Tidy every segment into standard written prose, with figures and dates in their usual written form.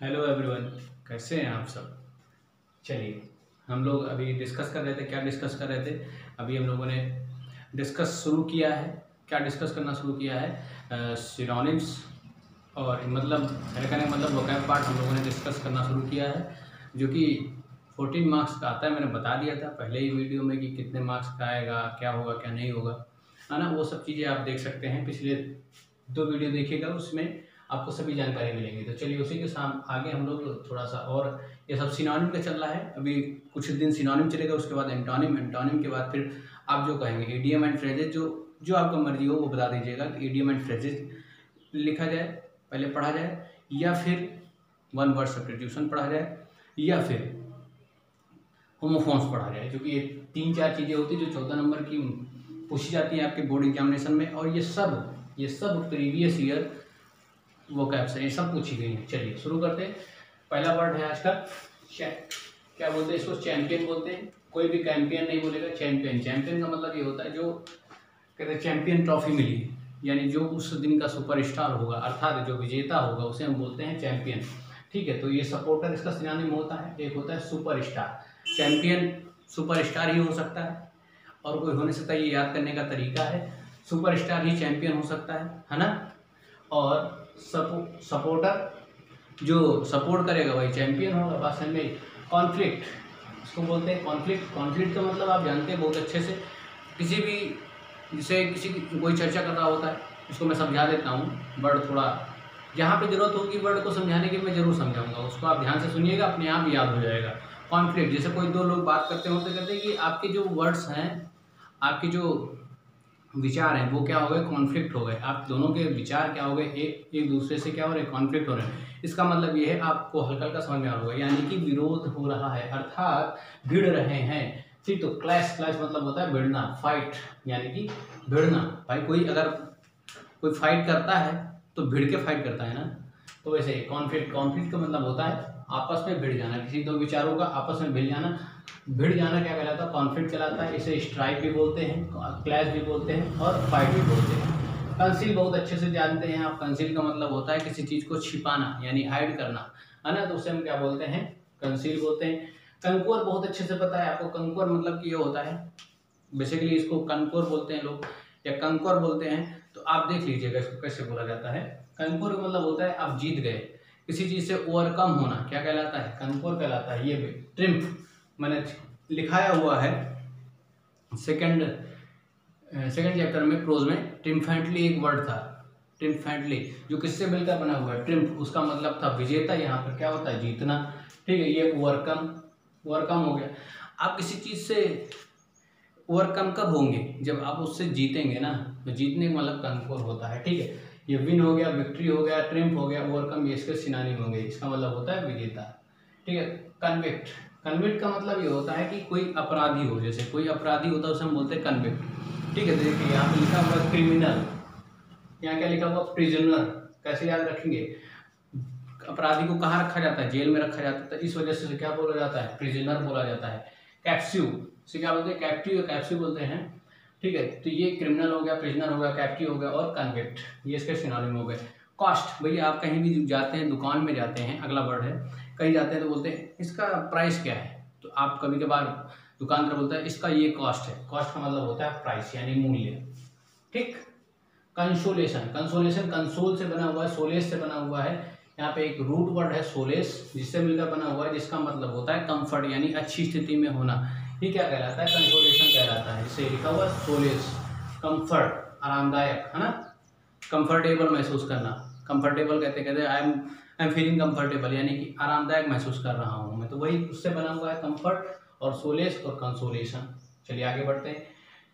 Hello everyone, कैसे हैं आप सब। चलिए, हम लोग अभी डिस्कस कर रहे थे। क्या डिस्कस कर रहे थे? अभी हम लोगों ने डिस्कस शुरू किया है। क्या डिस्कस करना शुरू किया है? सिनोनिम्स और मतलब मेरे कहने का मतलब वोकैब पार्ट हम लोगों ने डिस्कस करना शुरू किया है, जो कि 14 मार्क्स का आता है। मैंने बता दिया था पहले ही वीडियो में कि कितने मार्क्स का आएगा, क्या होगा क्या नहीं होगा, है ना। वो सब चीज़ें आप देख सकते हैं, पिछले 2 वीडियो देखिएगा, उसमें आपको सभी जानकारी मिलेंगी। तो चलिए उसी के साथ आगे हम लोग थोड़ा सा, और ये सब सिनोनिम का चल रहा है। अभी कुछ दिन सिनोनिम चलेगा, उसके बाद एंटोनिम, एंटोनिम के बाद फिर आप जो कहेंगे इडियम एंड फ्रेजेज, जो जो आपका मर्जी हो वो बता दीजिएगा कि इडियम एंड फ्रेजेज लिखा जाए, पहले पढ़ा जाए, या फिर वन वर्ड सब्स्टिट्यूशन पढ़ा जाए, या फिर होमोफोन्स पढ़ा जाए, क्योंकि ये 3-4 चीज़ें होती हैं जो 14 नंबर की पूछी जाती हैं आपके बोर्ड एग्जामिनेशन में, और ये सब प्रीवियस ईयर वोकैब से ये सब पूछी गई हैं। चलिए शुरू करते हैं। पहला वर्ड है आज का क्या बोलते हैं इसको? चैंपियन बोलते हैं। कोई भी कैंपियन नहीं बोलेगा, चैंपियन। चैंपियन का मतलब ये होता है जो कहते हैं चैंपियन ट्रॉफी मिली है, यानी जो उस दिन का सुपरस्टार होगा, अर्थात जो विजेता होगा, उसे हम बोलते हैं चैंपियन। ठीक है, तो ये सपोर्टर इसका सिनोनिम होता है। एक होता है सुपरस्टार। चैंपियन सुपरस्टार ही हो सकता है, और कोई हो नहीं सकता। ये याद करने का तरीका है, सुपरस्टार ही चैंपियन हो सकता है ना। और सपोर्टर जो सपोर्ट करेगा वही चैंपियन होगा। बात समझ में? कॉन्फ्लिक्ट इसको बोलते हैं। कॉन्फ्लिक्ट कॉन्फ्लिक्ट का मतलब आप जानते हैं बहुत अच्छे से। किसी भी जिसे किसी की कोई चर्चा कर रहा होता है, इसको मैं समझा देता हूँ। वर्ड थोड़ा जहाँ पे जरूरत होगी वर्ड को समझाने की, मैं जरूर समझाऊंगा, उसको आप ध्यान से सुनिएगा, अपने आप याद हो जाएगा। कॉन्फ्लिक्ट, जैसे कोई दो लोग बात करते होते कहते हैं कि आपके जो वर्ड्स हैं, आपके जो विचार हैं, वो क्या हो गए? कॉन्फ्लिक्ट हो गए। आप दोनों के विचार क्या हो गए? एक दूसरे से क्या हो रहे? कॉन्फ्लिक्ट हो रहे हैं। इसका मतलब ये है, आपको हल्का हल्का समझ में आ रहा होगा, यानी कि विरोध हो रहा है, अर्थात भिड़ रहे हैं। ठीक, तो क्लैश, क्लैश मतलब होता है भिड़ना, फाइट यानी कि भिड़ना। भाई कोई अगर कोई फाइट करता है तो भिड़ के फाइट करता है ना। तो वैसे कॉन्फ्लिक्ट, कॉन्फ्लिक्ट का मतलब होता है आपस में भिड़ जाना, किसी दो विचारों का आपस में भिड़ जाना। भिड़ जाना क्या कहलाता है? कॉन्फ्लिक्ट कहलाता है। इसे स्ट्राइक भी बोलते हैं, क्लैश भी बोलते हैं, और फाइट भी बोलते हैं। कंसील बहुत अच्छे से जानते हैं आप। कंसील का मतलब होता है किसी चीज को छिपाना, यानी हाइड करना, है ना। तो उसे हम क्या बोलते हैं? कंसील बोलते हैं। कंकोर बहुत अच्छे से पता है आपको। कंकोर मतलब कि ये होता है, बेसिकली इसको कंकोर बोलते हैं लोग, या कंकोर बोलते हैं। तो आप देख लीजिएगा इसको कैसे बोला जाता है। कंकोर का मतलब होता है आप जीत गए, किसी चीज से ओवरकम होना, क्या कहलाता है? कंकोर कहलाता है। ये भी ट्रिम्फ मैंने लिखाया हुआ है सेकंड चैप्टर में, प्रोज में। ट्रिम्फेंटली एक वर्ड था, ट्रिम्फेंटली, जो किससे मिलकर बना हुआ है? ट्रिम्फ, उसका मतलब था विजेता। यहाँ पर क्या होता है? जीतना। ठीक है, ये ओवरकम, ओवरकम हो गया। आप किसी चीज से ओवरकम कब होंगे? जब आप उससे जीतेंगे ना, तो जीतने का मतलब कंकोर होता है। ठीक है, ये विन हो गया, विक्ट्री हो गया, ट्रिम्फ हो गया, ओवरकम, ये इसके सिनोनिम होंगे। इसका मतलब होता है विजेता। ठीक है, कन्विक्ट, कन्विक्ट का मतलब ये होता है कि कोई अपराधी हो, जैसे कोई अपराधी होता है उसे हम बोलते हैं कन्विक्ट। ठीक है, तो देखिए यहाँ पे लिखा हुआ क्रिमिनल, यहाँ क्या लिखा हुआ? प्रिजनर। कैसे याद रखेंगे? अपराधी को कहाँ रखा जाता है? जेल में रखा जाता है, तो इस वजह से क्या बोला जाता है? प्रिजनर बोला जाता है। कैप्टिव से क्या बोलते हैं? कैप्टिव या कैप्टिव बोलते हैं। ठीक है, तो ये क्रिमिनल हो गया, प्रिजनर हो गया, कैप्टिव हो गया, और कन्विक्ट, ये इसके सिनोनिम हो गए। कॉस्ट, भैया आप कहीं भी जाते हैं, दुकान में जाते हैं, अगला वर्ड है, कहीं जाते हैं तो बोलते हैं इसका प्राइस क्या है। तो आप कभी कभार दुकानदार बोलता है इसका ये कॉस्ट है। कॉस्ट का मतलब होता है प्राइस, यानी मूल्य। ठीक, कंसोलेशन, कंसोलेशन कंसोल से बना हुआ है, सोलेस से बना हुआ है। यहाँ पे एक रूट वर्ड है सोलेस, जिससे मिलकर बना हुआ है, जिसका मतलब होता है कंफर्ट, यानी अच्छी स्थिति में होना। ये क्या कहलाता है? कंसोलेशन कहलाता है। जिससे लिखा हुआ सोलेस, कंफर्ट, आरामदायक, है ना। कंफर्टेबल महसूस करना, कंफर्टेबल कहते कहते आई एम फीलिंग कंफर्टेबल, यानी कि आरामदायक महसूस कर रहा हूँ मैं। तो वही उससे बना हुआ है कंफर्ट और सोलेस और कंसोलेशन। चलिए आगे बढ़ते हैं।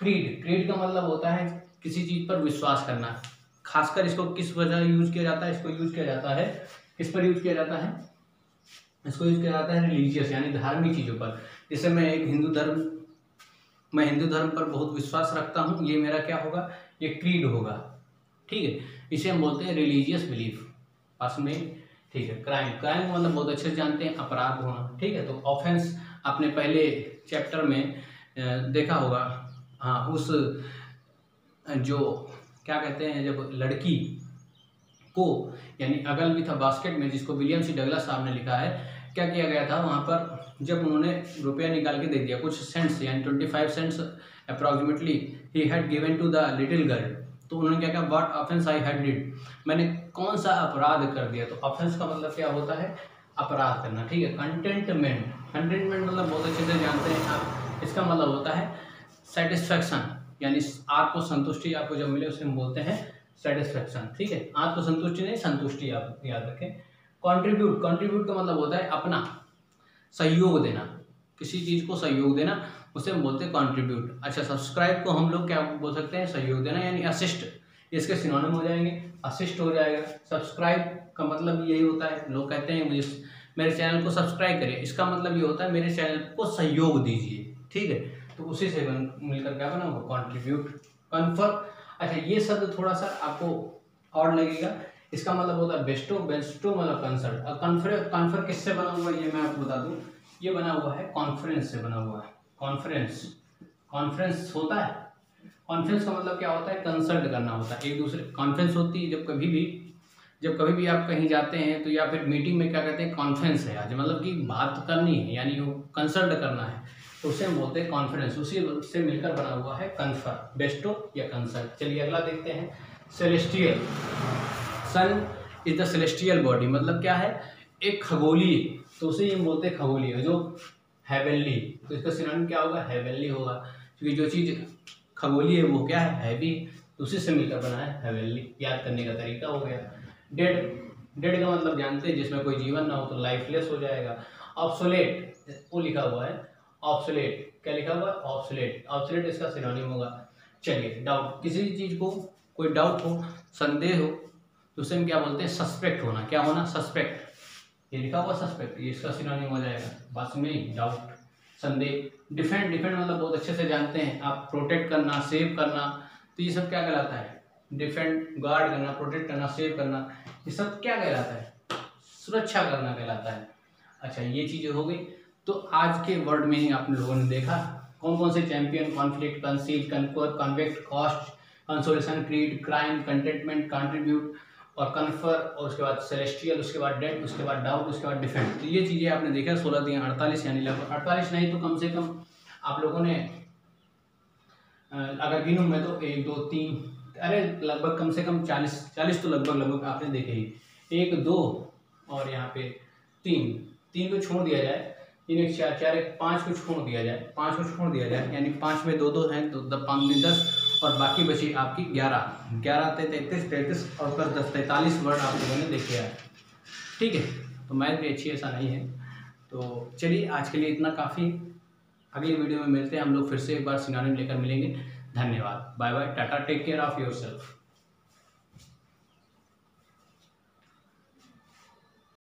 क्रीड, क्रीड का मतलब होता है किसी चीज पर विश्वास करना। खासकर इसको किस वजह यूज किया जाता है? इसको यूज किया जाता है, किस पर यूज किया जाता है? इसको यूज किया जाता है रिलीजियस, यानी धार्मिक चीजों पर। जैसे मैं हिंदू धर्म पर बहुत विश्वास रखता हूँ, ये मेरा क्या होगा? ये क्रीड होगा। ठीक है, इसे हम बोलते हैं रिलीजियस बिलीफ। पास में, ठीक है। क्राइम, क्राइम मतलब बहुत अच्छे से जानते हैं, अपराध होना। ठीक है, तो ऑफेंस आपने पहले चैप्टर में देखा होगा। हाँ, उस जो क्या कहते हैं, जब लड़की को, यानी अगल भी था बास्केट में, जिसको विलियम सी डगलस साहब ने लिखा है। क्या किया गया था वहाँ पर, जब उन्होंने रुपया निकाल के दे दिया कुछ सेंट्स, यानी 25 cents approximately he had given to the little girl, तो उन्होंने क्या कहा, what offence I had did, मैंने कौन सा अपराध कर दिया। तो ऑफेंस का मतलब क्या होता है, अपराध करना, ठीक है। कंटेंटमेंट, कंटेंटमेंट मतलब बहुत अच्छे से जानते हैं आप, इसका मतलब होता है सेटिस्फैक्शन, यानी आपको संतुष्टि, आपको जब मिले उसे हम बोलते हैं सेटिस्फैक्शन, ठीक है। आपको संतुष्टि नहीं, संतुष्टि आप याद रखें। कंट्रीब्यूट, कंट्रीब्यूट का मतलब होता है अपना सहयोग देना, किसी चीज़ को सहयोग देना, उसे हम बोलते हैं कंट्रीब्यूट। अच्छा, सब्सक्राइब को हम लोग क्या बोल सकते हैं, सहयोग देना, यानी असिस्ट, इसके सिनोनिम हो जाएंगे, असिस्ट हो जाएगा। सब्सक्राइब का मतलब यही होता है, लोग कहते हैं मुझे मेरे चैनल को सब्सक्राइब करिए, इसका मतलब ये होता है मेरे चैनल को सहयोग दीजिए, ठीक है। तो उसी से मिलकर क्या बना होगा, कंट्रीब्यूट। कन्फर, अच्छा ये शब्द थोड़ा सा आपको और लगेगा, इसका मतलब होता है बेस्टो, बेस्टो मतलब कंसर्ट। और कन्फर किससे बना हुआ है ये मैं आपको बता दूं, ये बना हुआ है कॉन्फ्रेंस से बना हुआ है। कॉन्फ्रेंस, कॉन्फ्रेंस होता है, कॉन्फ्रेंस का मतलब क्या होता है, कंसल्ट करना होता है एक दूसरे। कॉन्फ्रेंस होती है जब कभी भी आप कहीं जाते हैं तो, या फिर मीटिंग में क्या कहते हैं, कॉन्फ्रेंस है आज, मतलब कि बात करनी है, यानी वो कंसल्ट करना है, तो उसे हम बोलते हैं कॉन्फ्रेंस। उसी से मिलकर बना हुआ है कन्फर, बेस्टो या कंसल्ट। चलिए अगला देखते हैं, celestial. Sun is the celestial body, मतलब क्या है, एक खगोलीय, तो उसे हम बोलते हैं खगोलीय, जो हेवनली, तो इसका सिनोनिम क्या होगा, हेवनली होगा, क्योंकि जो चीज़ खगोलीय है वो क्या है, हैवी, तो उसी से मिलकर बना है हेवनली। याद करने का तरीका हो गया। डेड, डेड का मतलब जानते हैं, जिसमें कोई जीवन ना हो, तो लाइफलेस हो जाएगा। ऑब्सोलेट, वो लिखा हुआ है ऑब्सोलेट, क्या लिखा हुआ है, ऑब्सोलेट, ऑब्सोलेट इसका सिनोनिम होगा। चलिए डाउट, किसी चीज़ को कोई डाउट हो, संदेह हो, तो उसे हम क्या बोलते हैं, सस्पेक्ट होना, क्या होना, सस्पेक्ट, ये लिखा हुआ सस्पेक्ट, ये इसका सिनोनिम हो जाएगा। बात में डाउट, संदेह। डिफेंड, डिफेंड मतलब बहुत अच्छे से जानते हैं आप, प्रोटेक्ट करना, सेव करना, तो ये सब क्या कहलाता है, डिफेंड, गार्ड करना, प्रोटेक्ट करना, सेव करना, ये सब क्या कहलाता है, सुरक्षा करना कहलाता है। अच्छा ये चीज़ें हो गई। तो आज के वर्ड मीनिंग आप लोगों ने देखा, कौन कौन से, champion, conflict, conceal, concur, convict, cost, consolation, creed, crime, contentment, contribute और कन्फर, और उसके बाद सेलेस्टियल, उसके बाद डेड, उसके बाद डाउट, उसके बाद डिफेंड। तो ये चीज़ें आपने देखा, 16 दिए 48, यानी लगभग 48 नहीं तो कम से कम आप लोगों ने अगर गिनूं मैं तो 1 2 3, अरे लगभग कम से कम 40 तो लगभग आपने देखे ही, 1 2 और यहाँ पे 3 को छोड़ दिया जाए, 3 1 4 4 1 5 को छोड़ दिया जाए, 5 को छोड़ दिया जाए, यानी 5 में 2 2 हैं, तो 5 में 10, और बाकी बची आपकी 11 11 33 और प्लस 10 43 वर्ड आप लोगों ने देखे हैं, ठीक है। तो मैथ भी अच्छी ऐसा नहीं है। तो चलिए आज के लिए इतना काफ़ी, अगली वीडियो में मिलते हैं हम लोग, फिर से एक बार सिनोनिम लेकर मिलेंगे। धन्यवाद, bye bye, tata, take care of yourself.